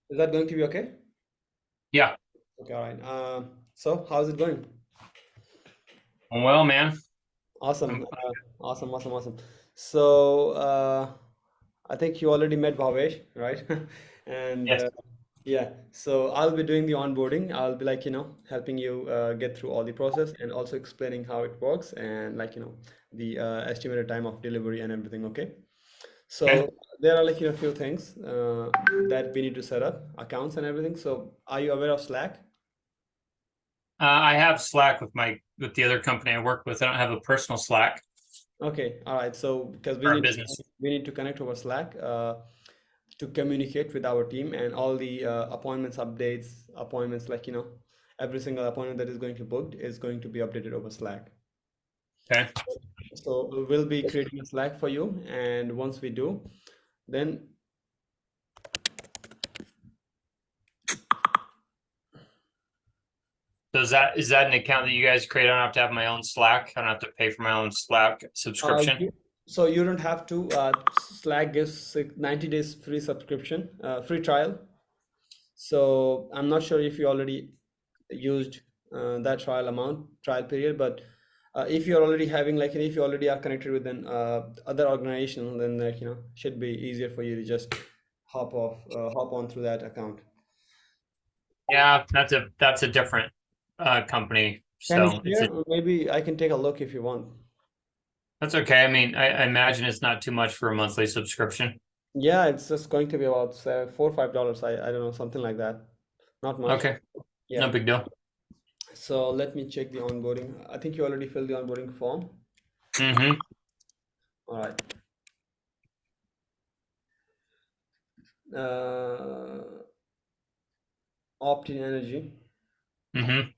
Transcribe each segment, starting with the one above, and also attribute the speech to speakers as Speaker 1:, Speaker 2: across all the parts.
Speaker 1: Is that going to be okay?
Speaker 2: Yeah.
Speaker 1: Okay, all right. So how's it going?
Speaker 2: Well, man.
Speaker 1: Awesome,
Speaker 2: I'm,
Speaker 1: awesome. So I think you already met Bhavesh, right? And
Speaker 2: yes.
Speaker 1: yeah, so I'll be doing the onboarding. I'll be like, helping you get through all the process and also explaining how it works and like, the estimated time of delivery and everything. Okay.
Speaker 2: Okay.
Speaker 1: So there are like, a few things that we need to set up accounts and everything. So are you aware of Slack?
Speaker 2: I have Slack with the other company I work with. I don't have a personal Slack
Speaker 1: Okay, all right. So because
Speaker 2: for our business.
Speaker 1: we need to connect over Slack to communicate with our team and all the appointments, updates, appointments like every single appointment that is going to booked is going to be updated over Slack.
Speaker 2: Okay.
Speaker 1: So we'll be creating a Slack for you, and once we do, then
Speaker 2: So is that an account that you guys create? I don't have to have my own Slack. I don't have to pay for my own Slack
Speaker 1: uh,
Speaker 2: subscription.
Speaker 1: so you don't have to. Slack gives 90 days free subscription, free trial. So I'm not sure if you already used that trial period, but if you're already having like, if you already are connected with an other organization, then like, should be easier for you to just hop on through that account.
Speaker 2: Yeah, that's a different company.
Speaker 1: Can you
Speaker 2: So
Speaker 1: share? Maybe I can take a look if you want.
Speaker 2: that's okay. I mean, I imagine it's not too much for a monthly subscription.
Speaker 1: Yeah, it's just going to be about $4 or $5. I don't know, something like that. Not much.
Speaker 2: Okay.
Speaker 1: Yeah.
Speaker 2: No big deal.
Speaker 1: So let me check the onboarding. I think you already filled the onboarding form.
Speaker 2: Mm-hmm.
Speaker 1: All right. Uh, opt-in energy.
Speaker 2: Mm-hmm.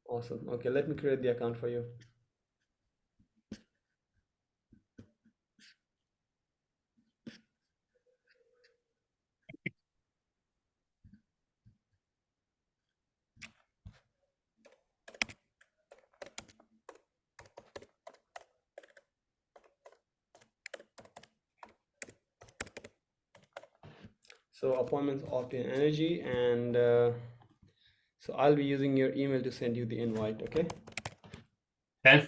Speaker 1: Awesome. Okay, let me create the account for you. So appointments opt-in energy, and so I'll be using your email to send you the invite. Okay.
Speaker 2: Okay.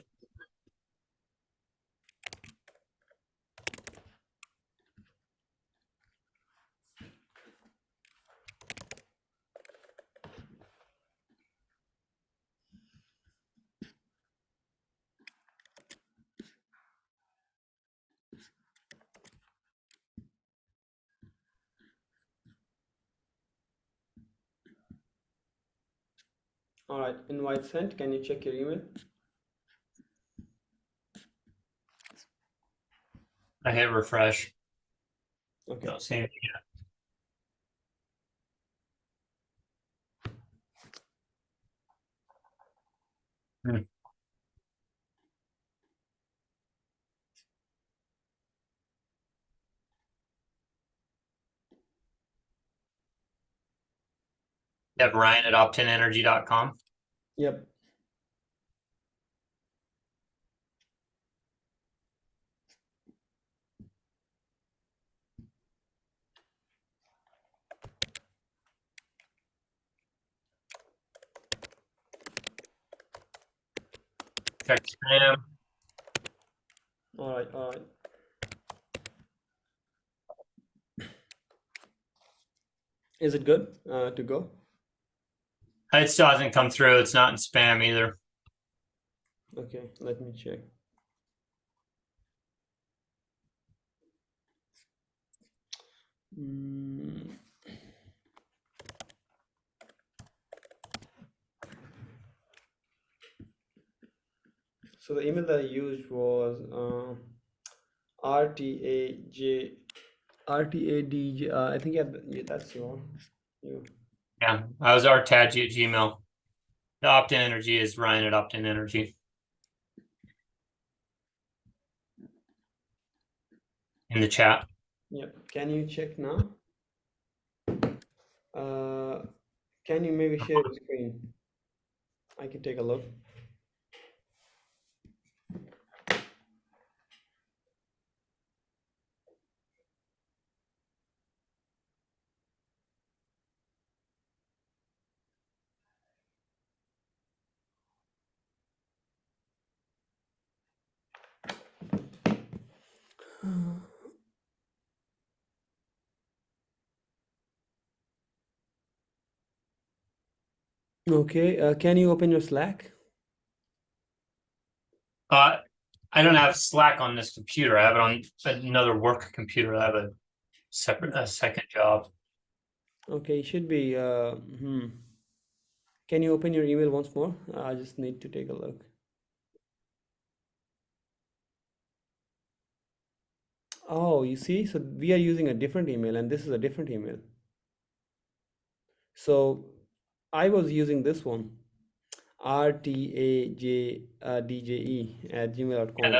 Speaker 1: All right. Invite sent. Can you check your email?
Speaker 2: I hit refresh.
Speaker 1: Okay.
Speaker 2: Don't see anything yet. You have Ryan at optinenergy.com.
Speaker 1: Yep.
Speaker 2: Check spam.
Speaker 1: All right. All right. Is it good to go?
Speaker 2: It still hasn't come through. It's not in spam either.
Speaker 1: Okay. Let me check. Mm, so the email that I used was RTAJ RTADJ. I think yeah, that's your you.
Speaker 2: Yeah. I was rtadgy at Gmail. The opt-in energy is Ryan at opt-in energy in the chat.
Speaker 1: Yep. Can you check now? Uh, can you maybe share the screen? I can take a look. Okay, can you open your Slack?
Speaker 2: Uh, I don't have Slack on this computer. I have it on another work computer. I have a second job.
Speaker 1: Okay, it should be. Can you open your email once more? I just need to take a look. Oh, you see, so we are using a different email, and this is a different email. So I was using this one,
Speaker 2: Yeah,
Speaker 1: rtajDje@gmail.com.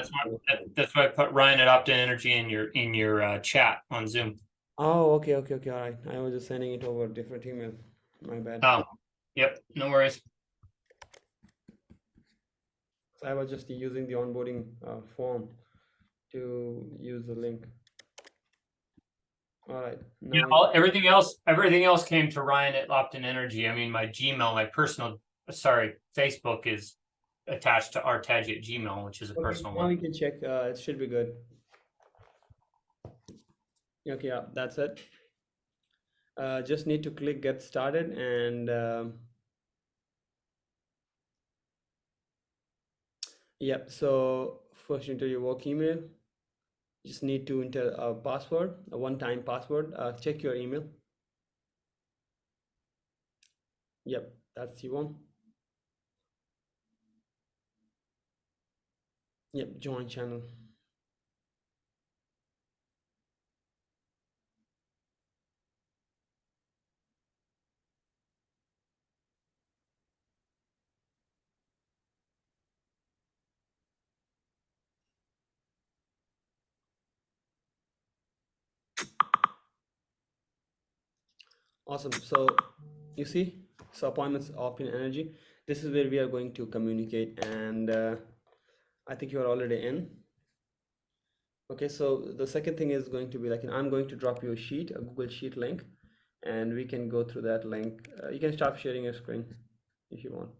Speaker 2: that's why I put Ryan at Optin Energy in your chat on Zoom.
Speaker 1: Oh, okay, okay, okay, all right. I was just sending it over a different email. My bad.
Speaker 2: Oh, yep, no worries.
Speaker 1: So I was just using the onboarding form to use the link. All right,
Speaker 2: Yeah,
Speaker 1: now
Speaker 2: everything else came to Ryan at Optin Energy. I mean, my Gmail, my personal, sorry, Facebook is attached to rtag at Gmail, which is a
Speaker 1: okay,
Speaker 2: personal
Speaker 1: now
Speaker 2: one.
Speaker 1: you can check. It should be good. Okay, yeah, that's it. Just need to click get started and yep. So first enter your work email. Just need to enter a password, a one-time password. Check your email. Yep, that's the one. Yep, join channel. Awesome. So you see, so appointments opt in energy. This is where we are going to communicate, and I think you are already in. Okay, so the second thing is going to be like, I'm going to drop you a sheet, a Google Sheet link, and we can go through that link. You can stop sharing your screen if you want.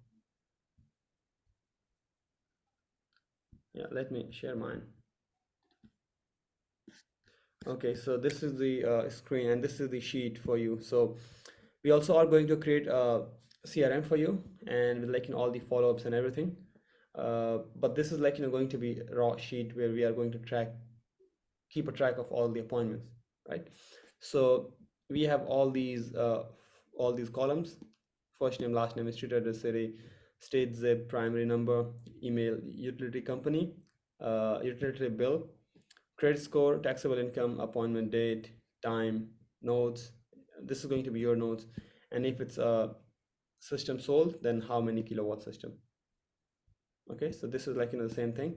Speaker 1: Yeah, let me share mine. Okay, so this is the screen and this is the sheet for you. So we also are going to create a CRM for you and with like all the follow-ups and everything. But this is like going to be a raw sheet where we are going to keep a track of all the appointments, right? So we have all these columns: first name, last name, street address, city, state, zip, primary number, email, utility company, utility bill, credit score, taxable income, appointment date, time, notes. This is going to be your notes. And if it's a system sold, then how many kilowatt system. Okay, so this is like the same thing.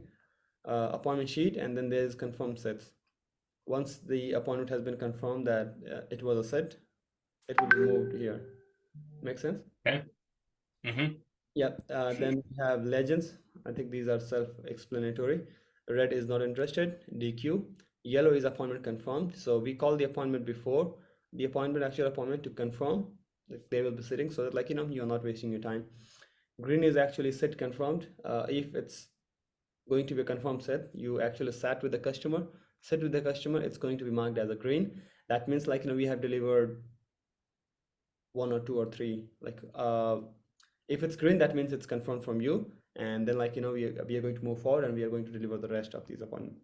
Speaker 1: Appointment sheet, and then there's confirmed sets. Once the appointment has been confirmed that it was a set, it will be moved here. Make sense?
Speaker 2: Okay. Mm-hmm.
Speaker 1: Yeah. Then we have legends. I think these are self-explanatory. Red is not interested. DQ. Yellow is appointment confirmed. So we call the appointment before the appointment, actual appointment, to confirm that they will be sitting, so that you're not wasting your time. Green is actually set confirmed. If it's going to be a confirmed set, you actually sat with the customer. Sit with the customer, it's going to be marked as a green. That means we have delivered one or two or three. If it's green, that means it's confirmed from you, and then we are going to move forward and we are going to deliver the rest of these appointments.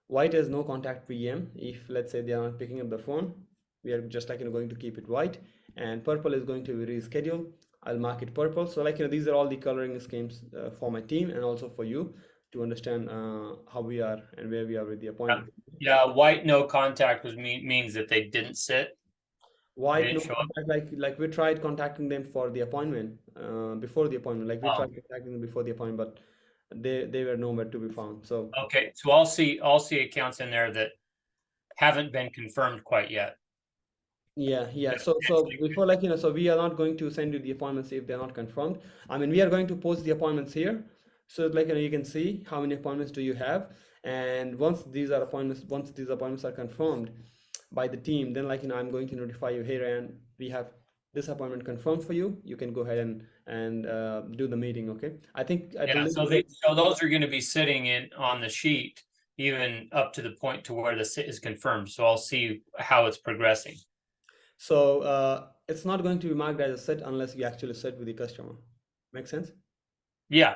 Speaker 1: White is no contact PM. If let's say they are not picking up the phone, we are just going to keep it white. And purple is going to be rescheduled. I'll mark it purple. So these are all the coloring schemes for my team and also for you to understand how we are and where we are with the appointment.
Speaker 2: Yeah, white no contact means that they didn't sit. They
Speaker 1: White no
Speaker 2: didn't show up.
Speaker 1: contact, like we tried contacting them for the appointment, before the appointment. Like we
Speaker 2: Oh,
Speaker 1: tried contacting them before the appointment, but they were nowhere to be found. So
Speaker 2: okay. So I'll see accounts in there that haven't been confirmed quite yet.
Speaker 1: yeah, yeah.
Speaker 2: That
Speaker 1: So
Speaker 2: potentially
Speaker 1: before, so we are not going to send you the appointments if they're not confirmed. I mean, we are going to post the appointments here, so you can see how many appointments do you have, and once these appointments are confirmed by the team, then I'm going to notify you here, and we have this appointment confirmed for you. You can go ahead and do the meeting. Okay. I
Speaker 2: yeah.
Speaker 1: believe
Speaker 2: So those are going to be sitting in on the sheet even up to the point to where the sit is confirmed. So I'll see how it's progressing.
Speaker 1: So it's not going to be marked as a sit unless you actually sit with the customer. Make sense?
Speaker 2: Yeah.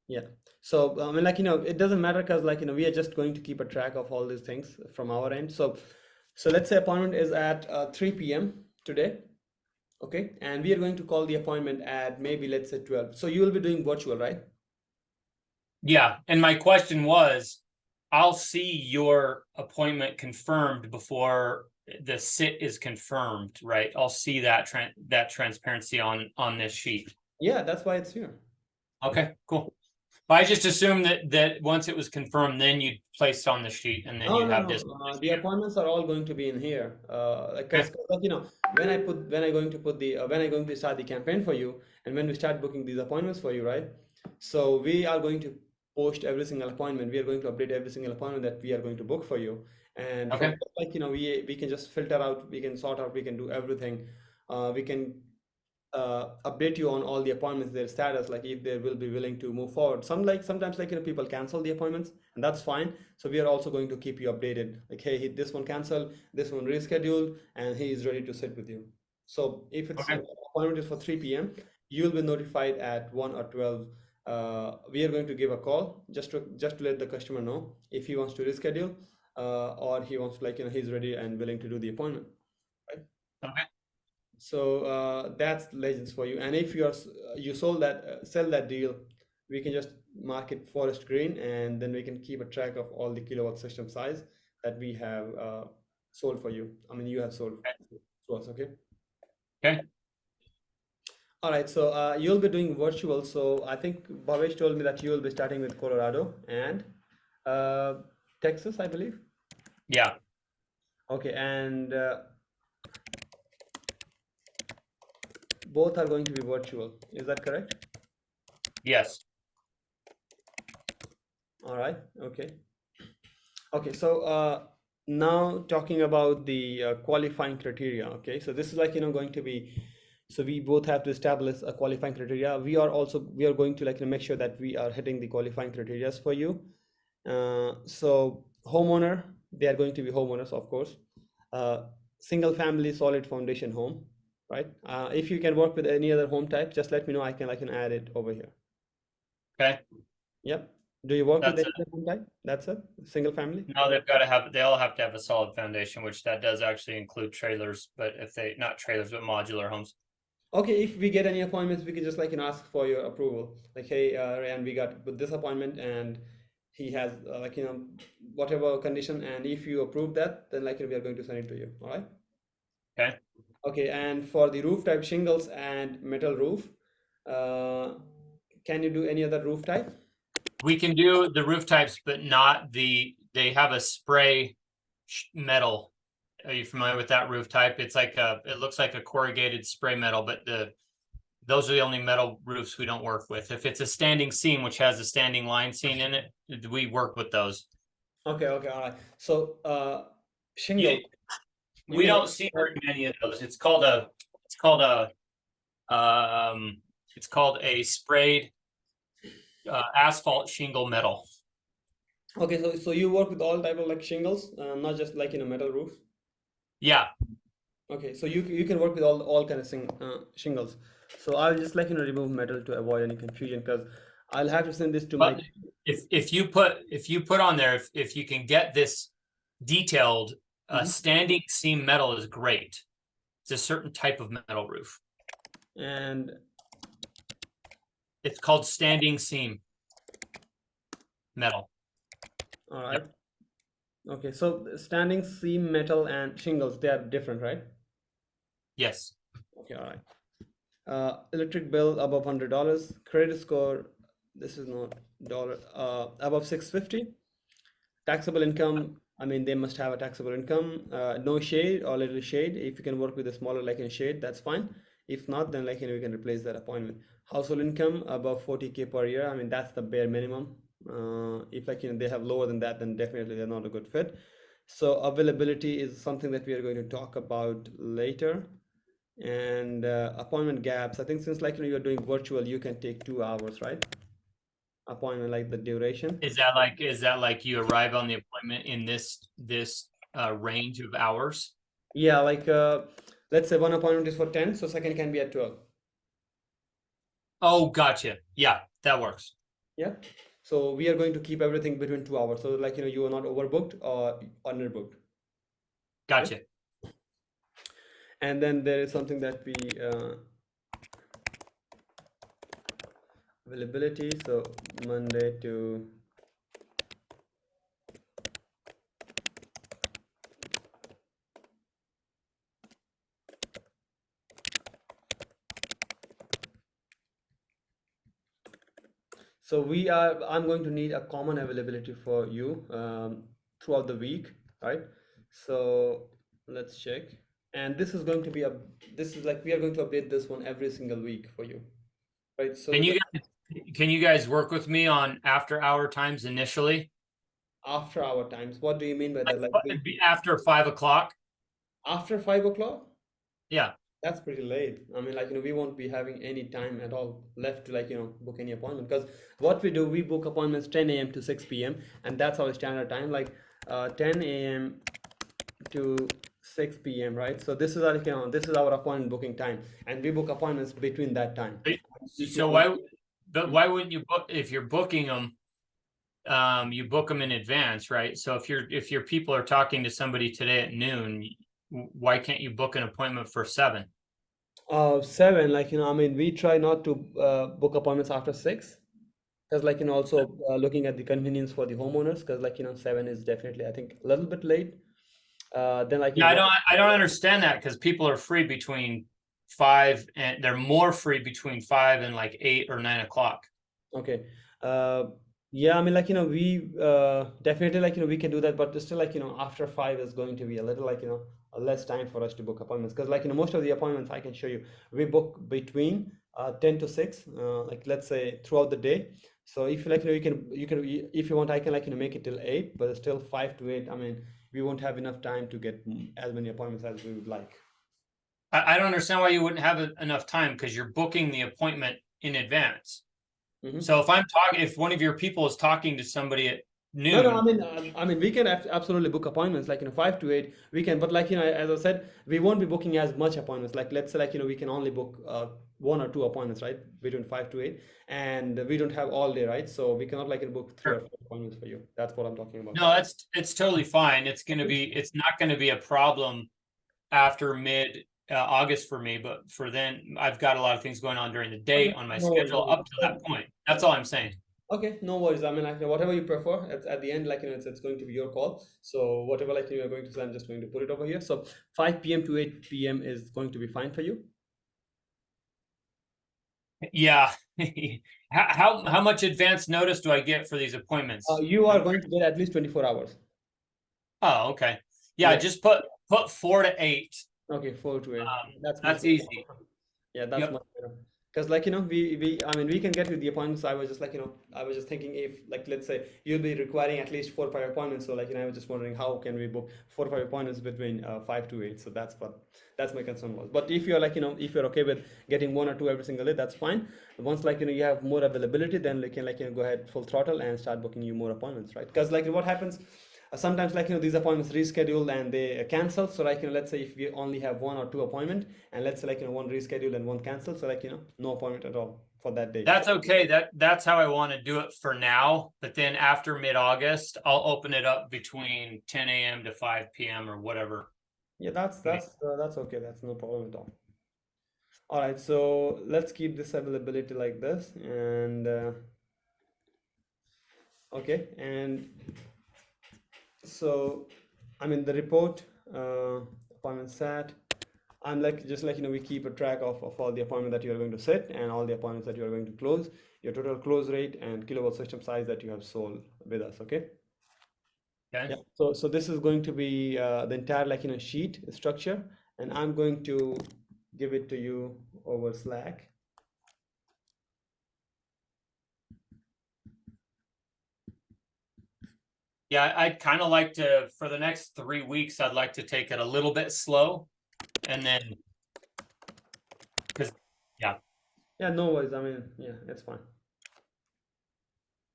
Speaker 1: Yeah. So I mean, like, it doesn't matter because, like, we are just going to keep a track of all these things from our end. So let's say appointment is at 3 p.m. today. Okay, and we are going to call the appointment at maybe, let's say, 12. So you will be doing virtual, right?
Speaker 2: Yeah. And my question was, I'll see your appointment confirmed before the sit is confirmed, right? I'll see that that transparency on this sheet.
Speaker 1: Yeah, that's why it's here.
Speaker 2: Okay, cool. I just assumed that once it was confirmed, then you'd place it on the sheet, and then
Speaker 1: No,
Speaker 2: you'd
Speaker 1: no,
Speaker 2: have
Speaker 1: no.
Speaker 2: this.
Speaker 1: The appointments are all going to be in here. Like,
Speaker 2: Okay.
Speaker 1: like, when I going to put the when I going to start the campaign for you, and when we start booking these appointments for you, right? So we are going to post every single appointment. We are going to update every single appointment that we are going to book for you. And from
Speaker 2: Okay.
Speaker 1: there, like, we can just filter out, we can sort out, we can do everything. We can update you on all the appointments, their status, like if they will be willing to move forward. Sometimes, like, people cancel the appointments, and that's fine. So we are also going to keep you updated, like, hey, this one canceled, this one rescheduled, and he is ready to sit with you. So if it's
Speaker 2: Okay.
Speaker 1: appointment is for 3 p.m., you will be notified at 1 or 12. We are going to give a call just to let the customer know if he wants to reschedule, or he wants, like, he's ready and willing to do the appointment, right?
Speaker 2: Okay.
Speaker 1: So that's legends for you. And if you sell that deal, we can just mark it forest green, and then we can keep a track of all the kilowatt system size that we have sold for you. I mean, you have sold to us. Okay.
Speaker 2: Okay.
Speaker 1: All right. So you'll be doing virtual. So I think Bhavesh told me that you will be starting with Colorado and uh, Texas, I believe.
Speaker 2: Yeah.
Speaker 1: Okay. And both are going to be virtual. Is that correct?
Speaker 2: Yes.
Speaker 1: All right. Okay. Okay. So now talking about the qualifying criteria. Okay. So this is, like, going to be, so we both have to establish a qualifying criteria. We are going to, like, make sure that we are hitting the qualifying criteria for you. So homeowner, they are going to be homeowners, of course. Uh, Single family solid foundation home, right? If you can work with any other home type, just let me know. I can add it over here.
Speaker 2: Okay.
Speaker 1: Yep. Do you work with
Speaker 2: That's
Speaker 1: any
Speaker 2: it.
Speaker 1: other home type? That's it. Single family.
Speaker 2: No, they all have to have a solid foundation, which that does actually include trailers, but if they, not trailers, but modular homes.
Speaker 1: Okay, if we get any appointments, we can just, like, ask for your approval. Like, hey, Ryan, we got with this appointment, and he has, like, whatever condition, and if you approve that, then, like, we are going to send it to you. All right.
Speaker 2: Okay.
Speaker 1: Okay, and for the roof type, shingles and metal roof, uh, can you do any other roof type?
Speaker 2: We can do the roof types, but not they have a spray metal. Are you familiar with that roof type? It's like it looks like a corrugated spray metal, but those are the only metal roofs we don't work with. If it's a standing seam, which has a standing line seam in it, we work with those.
Speaker 1: Okay, okay, all right. So
Speaker 2: You,
Speaker 1: shingle, you
Speaker 2: we
Speaker 1: can work
Speaker 2: don't see very many of those. It's called um, a sprayed asphalt shingle metal.
Speaker 1: Okay, so you work with all type of, like, shingles, not just, like, metal roof.
Speaker 2: Yeah.
Speaker 1: Okay, so you can work with all kind of shingles. So I'll just, like, remove metal to avoid any confusion, because I'll have to send this to my.
Speaker 2: But if you put on there, if you can get this detailed, standing seam metal is great. It's a certain type of metal roof.
Speaker 1: And
Speaker 2: It's called standing seam metal.
Speaker 1: all right. Okay, so standing seam metal and shingles, they are different, right?
Speaker 2: Yes.
Speaker 1: Okay, all right. Electric bill above $100, credit score, this is not dollar, above 650. Taxable income, I mean, they must have a taxable income. No shade or little shade. If you can work with a smaller, like, in shade, that's fine. If not, then, like, we can replace that appointment. Household income above 40K per year, I mean, that's the bare minimum. If, like, they have lower than that, then definitely they're not a good fit. So availability is something that we are going to talk about later. And appointment gaps, I think, since, like, you're doing virtual, you can take 2 hours, right? appointment, like the duration.
Speaker 2: Is that like you arrive on the appointment in this range of hours?
Speaker 1: Yeah, like let's say one appointment is for 10, so second can be at 12.
Speaker 2: Oh, gotcha. Yeah, that works.
Speaker 1: Yeah. So we are going to keep everything between 2 hours. So like you are not overbooked or underbooked. Okay.
Speaker 2: Gotcha.
Speaker 1: And then there is something that we availability. So Monday to I'm going to need a common availability for you throughout the week, right? So let's check. And this is going to be this is like we are going to update this one every single week for you, right? So
Speaker 2: Can you guys work with me on after hour times initially?
Speaker 1: after hour times, what do you mean by that? Like
Speaker 2: It'd be after 5 o'clock.
Speaker 1: after 5 o'clock?
Speaker 2: Yeah.
Speaker 1: That's pretty late. I mean, like, we won't be having any time at all left to, like, book any appointment. Because what we do, we book appointments 10 a.m. to 6 p.m. And that's our standard time, like 10 a.m. to 6 p.m., right? So this is our, this is our appointment booking time. And we book appointments between that time. If you
Speaker 2: So
Speaker 1: want-
Speaker 2: why wouldn't you book if you're booking them? You book them in advance, right? So if your people are talking to somebody today at noon, why can't you book an appointment for 7?
Speaker 1: 7, like, I mean, we try not to book appointments after 6. Because, like, also looking at the convenience for the homeowners, because, like, 7 is definitely, I think, a little bit late. Then, like,
Speaker 2: Yeah, I don't understand that because people are free between 5 and they're more free between 5 and like 8 or 9 o'clock.
Speaker 1: okay. Yeah, I mean, like, we definitely, like, we can do that, but still, like, after 5 is going to be a little, like, less time for us to book appointments. Because, like, most of the appointments I can show you, we book between 10 to 6, like, let's say throughout the day. So if you like, if you want, I can, like, make it till 8, but still 5 to 8. I mean, we won't have enough time to get as many appointments as we would like.
Speaker 2: I don't understand why you wouldn't have enough time because you're booking the appointment in advance.
Speaker 1: Mhm.
Speaker 2: So if one of your people is talking to somebody at
Speaker 1: No, no,
Speaker 2: noon,
Speaker 1: I mean, we can absolutely book appointments, like, 5 to 8, we can, but, like, as I said, we won't be booking as much appointments. Like, let's say, like, we can only book 1 or 2 appointments, right, between 5 to 8, and we don't have all day, right? So we cannot, like, book 3 or 4 appointments for you. That's what I'm talking about.
Speaker 2: no, it's totally fine. It's not gonna be a problem after mid August for me, but for then I've got a lot of things going on during the day
Speaker 1: Okay,
Speaker 2: on my
Speaker 1: no worries.
Speaker 2: schedule up to that point. That's all I'm saying.
Speaker 1: Okay, no worries. I mean, like, whatever you prefer, at the end, like, it's going to be your call. So whatever, like, you're going to say, I'm just going to put it over here. So 5 p.m. to 8 p.m. is going to be fine for you.
Speaker 2: Yeah. How much advance notice do I get for these appointments?
Speaker 1: You are going to get at least 24 hours.
Speaker 2: Oh, okay. Yeah,
Speaker 1: Yeah.
Speaker 2: just put 4 to 8.
Speaker 1: Okay, 4 to 8. That's much
Speaker 2: That's
Speaker 1: better.
Speaker 2: easy.
Speaker 1: Yeah, that's
Speaker 2: Yep.
Speaker 1: much better. Because, like, I mean, we can get with the appointments. I was just like, I was just thinking, if, like, let's say you'll be requiring at least 4 or 5 appointments. So, like, I was just wondering how can we book 4 or 5 appointments between 5 to 8. So that's my concern was. But if you're, like, if you're okay with getting 1 or 2 every single day, that's fine. Once, like, you have more availability, then we can, like, go ahead full throttle and start booking you more appointments, right? Because, like, what happens sometimes, like, these appointments reschedule and they cancel. So, like, let's say if we only have 1 or 2 appointment, and let's say, like, one reschedule and one cancel, so, like, no appointment at all for that day.
Speaker 2: That's okay. That's how I want to do it for now. But then after mid-August, I'll open it up between 10 a.m. to 5 p.m. or whatever.
Speaker 1: Yeah, that's okay. That's no problem at all. All right, so let's keep this availability like this, and okay, and so I mean the report appointment set. I'm like just like we keep a track of all the appointment that you are going to set and all the appointments that you are going to close, your total close rate and kilowatt system size that you have sold with us. Okay.
Speaker 2: Okay.
Speaker 1: Yeah. So this is going to be the entire sheet structure, and I'm going to give it to you over Slack.
Speaker 2: Yeah, I'd kind of like to, for the next 3 weeks, I'd like to take it a little bit slow, and then, because, yeah.
Speaker 1: Yeah, no worries. I mean, yeah, it's fine.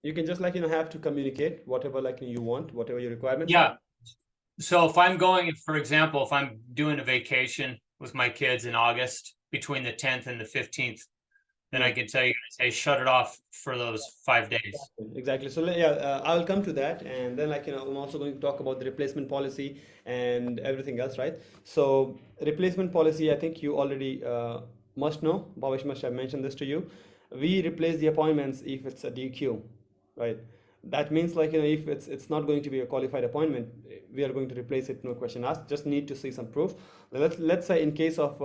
Speaker 1: You can just like have to communicate whatever like you want, whatever your requirements are.
Speaker 2: Yeah. So if I'm going, for example, if I'm doing a vacation with my kids in August between the 10th and the 15th, then I
Speaker 1: Yeah.
Speaker 2: can tell you guys, hey, shut it off for those 5 days.
Speaker 1: Exactly. So yeah, I'll come to that, and then like I'm also going to talk about the replacement policy and everything else, right? So replacement policy, I think you already must know. Bhavesh must have mentioned this to you. We replace the appointments if it's a DQ, right? That means like if it's not going to be a qualified appointment, we are going to replace it, no question asked. Just need to see some proof. Let's say in case of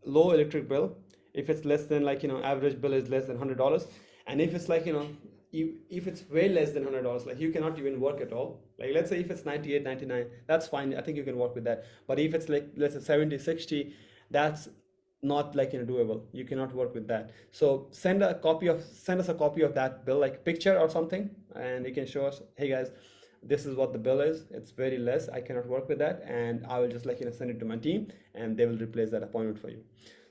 Speaker 1: low electric bill, if it's less than like average bill is less than $100, and if it's like if it's way less than $100, like you cannot even work at all. Like let's say if it's 98, 99, that's fine, I think you can work with that. But if it's like let's say 70, 60, that's not like doable, you cannot work with that. So send us a copy of that bill, like picture or something, and you can show us, hey guys, this is what the bill is, it's very less, I cannot work with that, and I will just like send it to my team, and they will replace that appointment for you.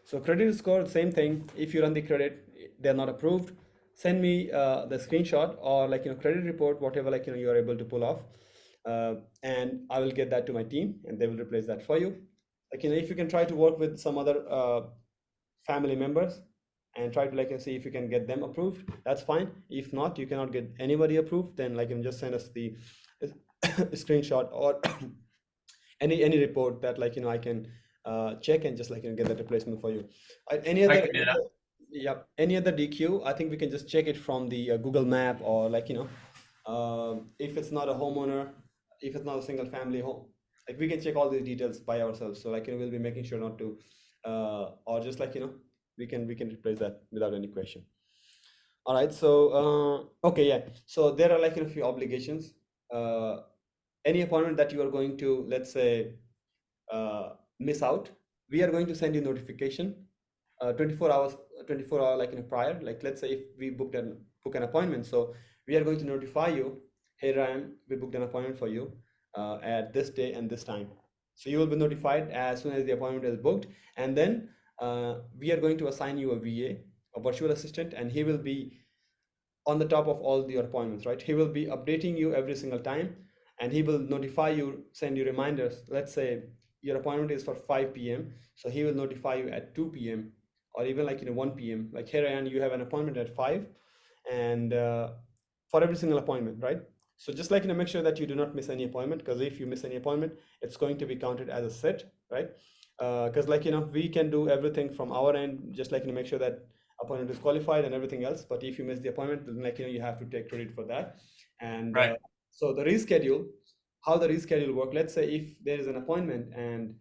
Speaker 1: So credit score, same thing. If you run the credit, they're not approved, send me the screenshot or like credit report, whatever like you are able to pull off, and I will get that to my team, and they will replace that for you. Like if you can try to work with some other family members and try to like see if you can get them approved, that's fine. If not, you cannot get anybody approved, then like just send us the screenshot or any report that like I can check and just like get that replacement for you. Any
Speaker 2: I
Speaker 1: other
Speaker 2: can do that.
Speaker 1: yeah, any other DQ, I think we can just check it from the Google Map, or like if it's not a homeowner, if it's not a single family home, like we can check all these details by ourselves. So like we'll be making sure not to or just like we can replace that without any question. All right, so okay, yeah, so there are like a few obligations. Any appointment that you are going to, let's say, miss out, we are going to send you notification 24 hours, 24 hour like prior. Like let's say if we book an appointment, so we are going to notify you, hey Ryan, we booked an appointment for you at this day and this time. So you will be notified as soon as the appointment is booked, and then we are going to assign you a VA, a virtual assistant, and he will be on the top of all your appointments, right? He will be updating you every single time, and he will notify you, send you reminders. Let's say your appointment is for 5 p.m. So he will notify you at 2 p.m. or even like 1 p.m. Like, hey Ryan, you have an appointment at 5, and for every single appointment, right? So just like make sure that you do not miss any appointment, because if you miss any appointment, it's going to be counted as a sit, right? Because like we can do everything from our end, just like make sure that appointment is qualified and everything else. But if you miss the appointment, then like you have to take credit for that. And
Speaker 2: Right.
Speaker 1: so the reschedule, how the reschedule work. Let's say if there is an appointment and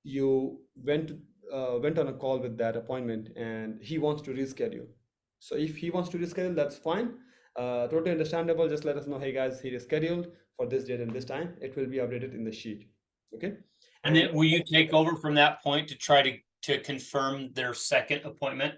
Speaker 1: you went on a call with that appointment, and he wants to reschedule. So if he wants to reschedule, that's fine. Totally understandable. Just let us know, hey guys, he rescheduled for this date and this time. It will be updated in the sheet. Okay.
Speaker 2: And
Speaker 1: And
Speaker 2: then will you take over from that point to try to confirm their second appointment?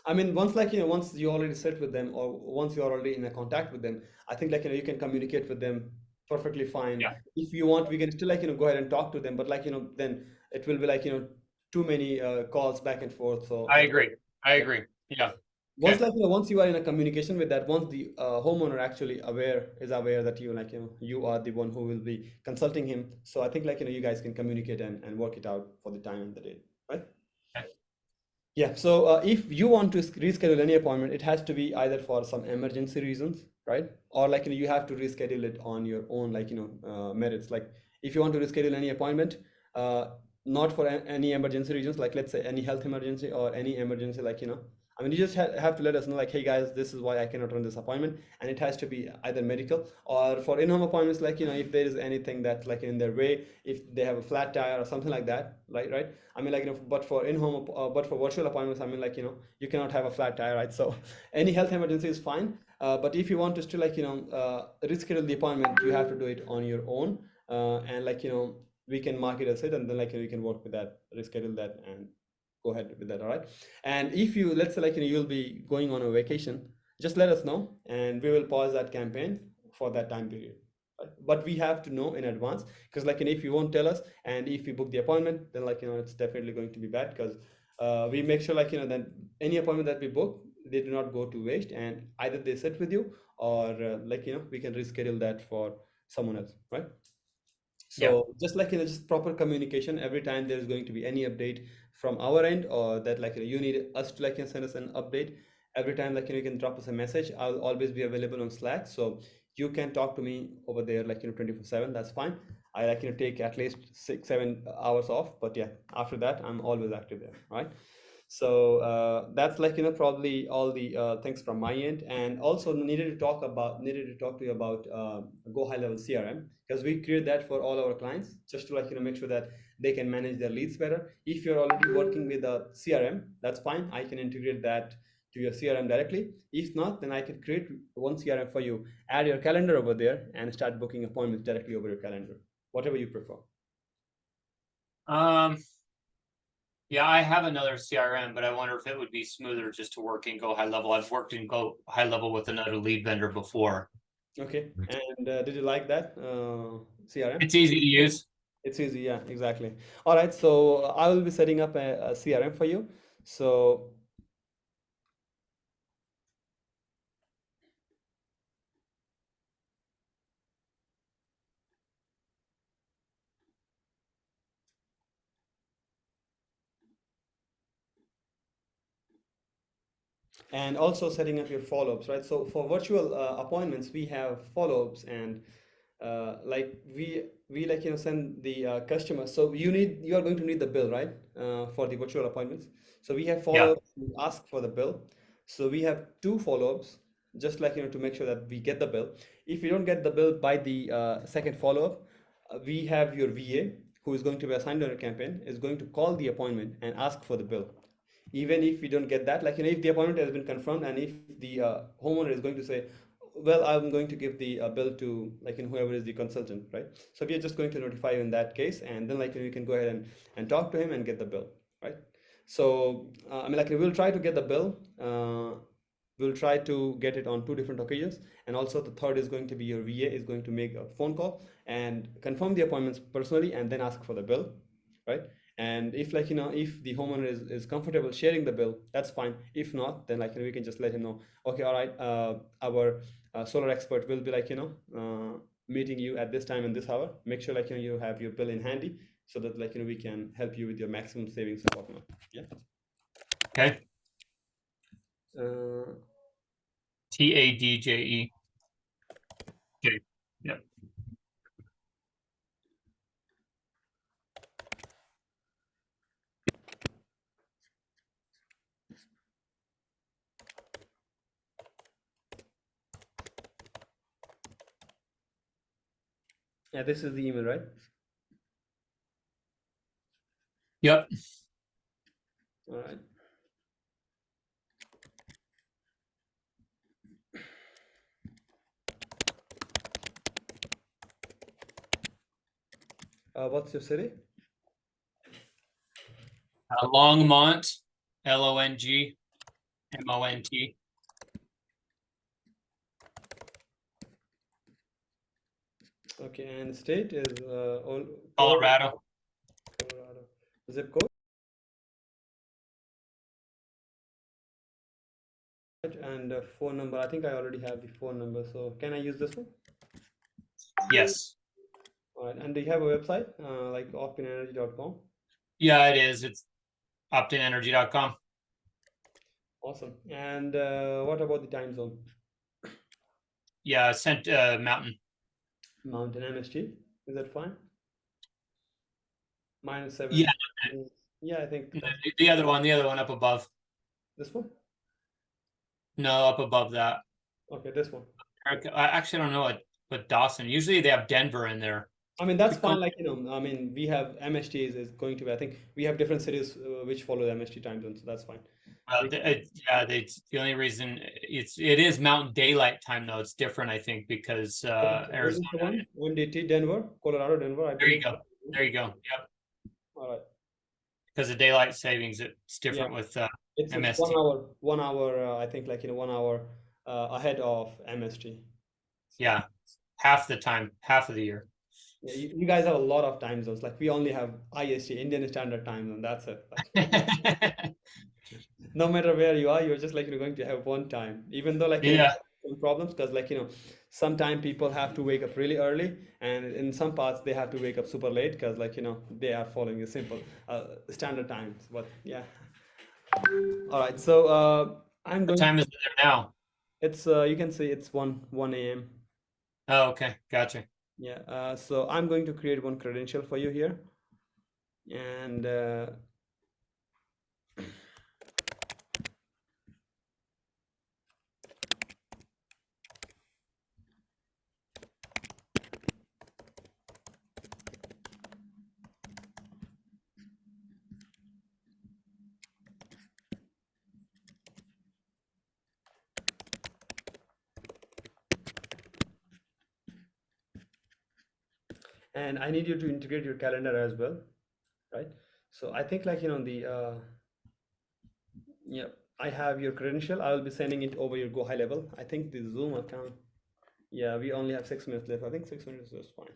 Speaker 1: I mean, once like once you already sit with them, or once you're already in a contact with them, I think like you can communicate with them perfectly fine.
Speaker 2: Yeah,
Speaker 1: If you want, we can still like go ahead and talk to them, but like then it will be like too many calls back and forth. So
Speaker 2: I
Speaker 1: I think
Speaker 2: agree. I
Speaker 1: yeah.
Speaker 2: agree. Yeah.
Speaker 1: Once
Speaker 2: Okay.
Speaker 1: like once you are in a communication with that, once the homeowner actually aware that you like you are the one who will be consulting him. So I think like you guys can communicate and work it out for the time and the date, right?
Speaker 2: Okay.
Speaker 1: Yeah, so if you want to reschedule any appointment, it has to be either for some emergency reasons, right? Or like you have to reschedule it on your own, like merits. Like if you want to reschedule any appointment, not for any emergency reasons, like let's say any health emergency or any emergency, like I mean, you just have to let us know, like, hey guys, this is why I cannot run this appointment, and it has to be either medical or for in-home appointments, like if there is anything that's like in their way, if they have a flat tire or something like that, right? I mean, like but for in-home, but for virtual appointments, I mean, like you cannot have a flat tire, right? So any health emergency is fine. But if you want to still like reschedule the appointment, you have to do it on your own, and like we can mark it as it, and then like we can work with that, reschedule that, and go ahead with that. All right. And if you, let's say like you'll be going on a vacation, just let us know, and we will pause that campaign for that time period, right? But we have to know in advance, because like if you won't tell us, and if you book the appointment, then like it's definitely going to be bad, because we make sure like then any appointment that we book, they do not go to waste, and either they sit with you, or we can reschedule that for someone else, right?
Speaker 2: Yeah.
Speaker 1: So just just proper communication every time there's going to be any update from our end, or that you need us to send us an update every time, you can drop us a message. I'll always be available on Slack, so you can talk to me over there 24/7. That's fine. I take at least 6-7 hours off, but yeah, after that I'm always active there, right? So that's probably all the things from my end. And also needed to talk to you about Go High Level CRM, because we create that for all our clients, just to make sure that they can manage their leads better. If you're already working with a CRM, that's fine. I can integrate that to your CRM directly. If not, then I can create one CRM for you, add your calendar over there, and start booking appointments directly over your calendar, whatever you prefer.
Speaker 2: Yeah, I have another CRM, but I wonder if it would be smoother just to work in Go High Level. I've worked in Go High Level with another lead vendor before.
Speaker 1: Okay. And did you like that CRM?
Speaker 2: It's easy to use.
Speaker 1: It's easy, yeah, exactly. All right, so I will be setting up a CRM for you. So, and also setting up your follow-ups, right? So for virtual appointments, we have follow-ups, and we send the customer. So you are going to need the bill, right? For the virtual appointments. So we have
Speaker 2: Yeah.
Speaker 1: follow-ups, we ask for the bill. So we have two follow-ups, just to make sure that we get the bill. If you don't get the bill by the second follow-up, we have your VA, who is going to be assigned on your campaign, is going to call the appointment and ask for the bill. Even if we don't get that, if the appointment has been confirmed, and if the homeowner is going to say, well, I'm going to give the bill to whoever is the consultant, right? So we are just going to notify you in that case, and then you can go ahead and talk to him and get the bill, right? So we'll try to get the bill. We'll try to get it on two different occasions, and also the third is going to be your VA is going to make a phone call and confirm the appointments personally, and then ask for the bill, right? And if if the homeowner is comfortable sharing the bill, that's fine. If not, then we can just let him know, okay, all right, our solar expert will be meeting you at this time and this hour. Make sure you have your bill in handy, so that we can help you with your maximum savings and whatnot. Yeah.
Speaker 2: Okay.
Speaker 1: uh,
Speaker 2: TADJE. Okay. Yep.
Speaker 1: yeah, this is the email, right?
Speaker 2: Yep.
Speaker 1: All right. What's your city?
Speaker 2: Longmont, LONGMONT.
Speaker 1: Okay, and state is
Speaker 2: Colorado.
Speaker 1: Colorado. Zip code. And phone number. I think I already have the phone number, so can I use this one?
Speaker 2: Yes.
Speaker 1: All right. And do you have a website like optinenergy.com?
Speaker 2: Yeah, it is. It's optinenergy.com.
Speaker 1: Awesome. And what about the time zone?
Speaker 2: Yeah, sent Mountain.
Speaker 1: Mountain MST. Is that fine? -7.
Speaker 2: Yeah,
Speaker 1: Yeah, I think
Speaker 2: the other one up above.
Speaker 1: this one.
Speaker 2: No, up above that.
Speaker 1: Okay, this one.
Speaker 2: I actually don't know what Dawson. Usually they have Denver in there.
Speaker 1: I mean, that's fine. I mean, we have MST is going to be. I think we have different cities which follow the MST time zone, so that's fine.
Speaker 2: The only reason it is Mountain Daylight Time though. It's different, I think, because Arizona.
Speaker 1: MDT Denver, Colorado, Denver.
Speaker 2: There you go. There you go. Yep.
Speaker 1: All right.
Speaker 2: Because of daylight savings, it's different with
Speaker 1: It's
Speaker 2: MST.
Speaker 1: 1 hour. I think 1 hour ahead of MST.
Speaker 2: Yeah, half the time, half of the year.
Speaker 1: Yeah, you guys have a lot of time zones. We only have IST, Indian Standard Time Zone. That's it. no matter where you are, you're just like you're going to have one time, even though like you
Speaker 2: Yeah.
Speaker 1: have some problems because like sometimes people have to wake up really early, and in some parts they have to wake up super late because like they are following a simple standard times. But yeah, all right. So I'm
Speaker 2: What
Speaker 1: going.
Speaker 2: time is it there now?
Speaker 1: It's you can see it's 1 a.m.
Speaker 2: Oh, okay. Gotcha.
Speaker 1: Yeah. So I'm going to create one credential for you here, and I need you to integrate your calendar as well, right? So I think like the yeah, I have your credential. I will be sending it over your Go High level. I think the Zoom account. Yeah, we only have 6 minutes left. I think 6 minutes is fine.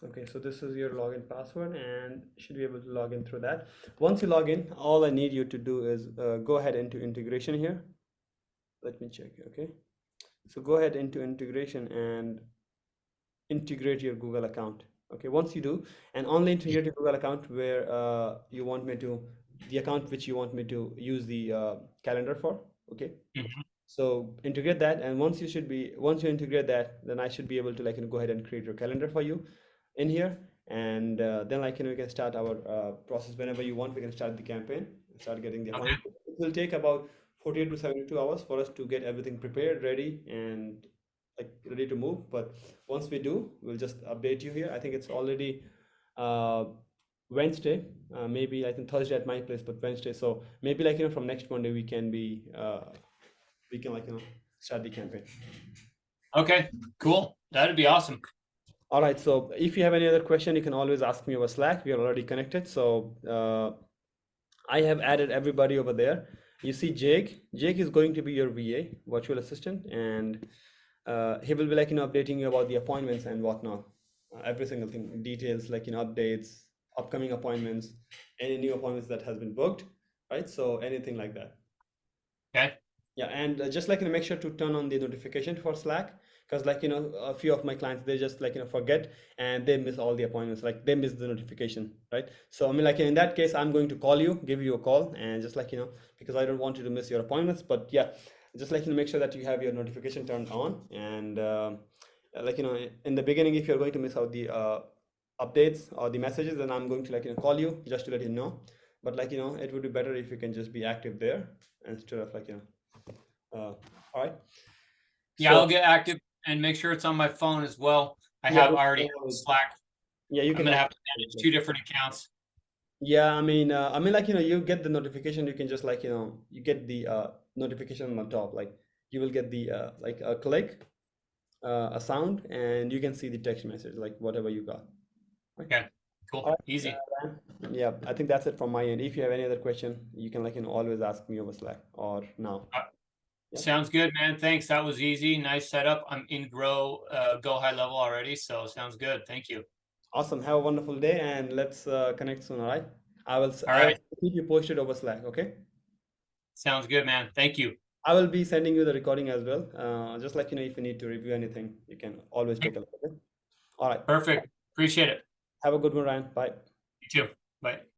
Speaker 1: Okay, so this is your login password and you should be able to log in through that. Once you log in, all I need you to do is go ahead into integration here. Let me check, okay? So go ahead into integration and integrate your Google account. Okay, once you do, and only integrate your Google account where you want me to, the account which you want me to use the calendar for. Okay,
Speaker 2: Mhm.
Speaker 1: so integrate that, and once you integrate that, then I should be able to like go ahead and create your calendar for you in here, and then like we can start our process whenever you want. We can start the campaign, start getting the
Speaker 2: Okay.
Speaker 1: appointment. It will take about 48 to 72 hours for us to get everything prepared, ready, and like ready to move. But once we do, we'll just update you here. I think it's already uh, Wednesday, maybe I think Thursday at my place, but Wednesday. So maybe like from next Monday we can like start the campaign.
Speaker 2: Okay. Cool. That'd be awesome.
Speaker 1: All right. So if you have any other question, you can always ask me over Slack. We are already connected. So I have added everybody over there. You see Jake. Jake is going to be your VA, virtual assistant, and he will be like updating you about the appointments and whatnot. Every single thing, details like updates, upcoming appointments, any new appointments that has been booked, right? So anything like that.
Speaker 2: Okay.
Speaker 1: Yeah, and just like make sure to turn on the notification for Slack because like a few of my clients they just like forget and they miss all the appointments, like they miss the notification, right? So I mean like in that case I'm going to call you, give you a call, and just like because I don't want you to miss your appointments. But yeah, just like make sure that you have your notification turned on, and like in the beginning if you're going to miss out the updates or the messages, then I'm going to like call you just to let you know. But like it would be better if you can just be active there instead of like all right.
Speaker 2: Yeah,
Speaker 1: So
Speaker 2: I'll get active and make sure it's on my phone as well. I
Speaker 1: yeah,
Speaker 2: have already have Slack.
Speaker 1: yeah, you
Speaker 2: I'm
Speaker 1: can
Speaker 2: gonna
Speaker 1: have.
Speaker 2: have to manage two different accounts.
Speaker 1: Yeah, I mean, like you get the notification. You can just like you get the notification on top. Like you will get the like a click, a sound, and you can see the text message, like whatever you got. Right.
Speaker 2: Okay.
Speaker 1: All
Speaker 2: Cool.
Speaker 1: right.
Speaker 2: Easy.
Speaker 1: Yeah, I think that's it from my end. If you have any other question, you can like always ask me over Slack or now.
Speaker 2: Uh,
Speaker 1: Yeah.
Speaker 2: Sounds good, man. Thanks. That was easy. Nice setup. I'm in Go High level already. So sounds good. Thank you.
Speaker 1: Awesome. Have a wonderful day, and let's connect soon. All right.
Speaker 2: All
Speaker 1: I will
Speaker 2: right.
Speaker 1: keep you posted over Slack. Okay.
Speaker 2: Sounds good, man. Thank you.
Speaker 1: I will be sending you the recording as well. Just like if you need to review anything, you can always take a look. Okay? All right.
Speaker 2: Perfect. Appreciate it.
Speaker 1: Have a good one, Ryan. Bye.
Speaker 2: You too. Bye.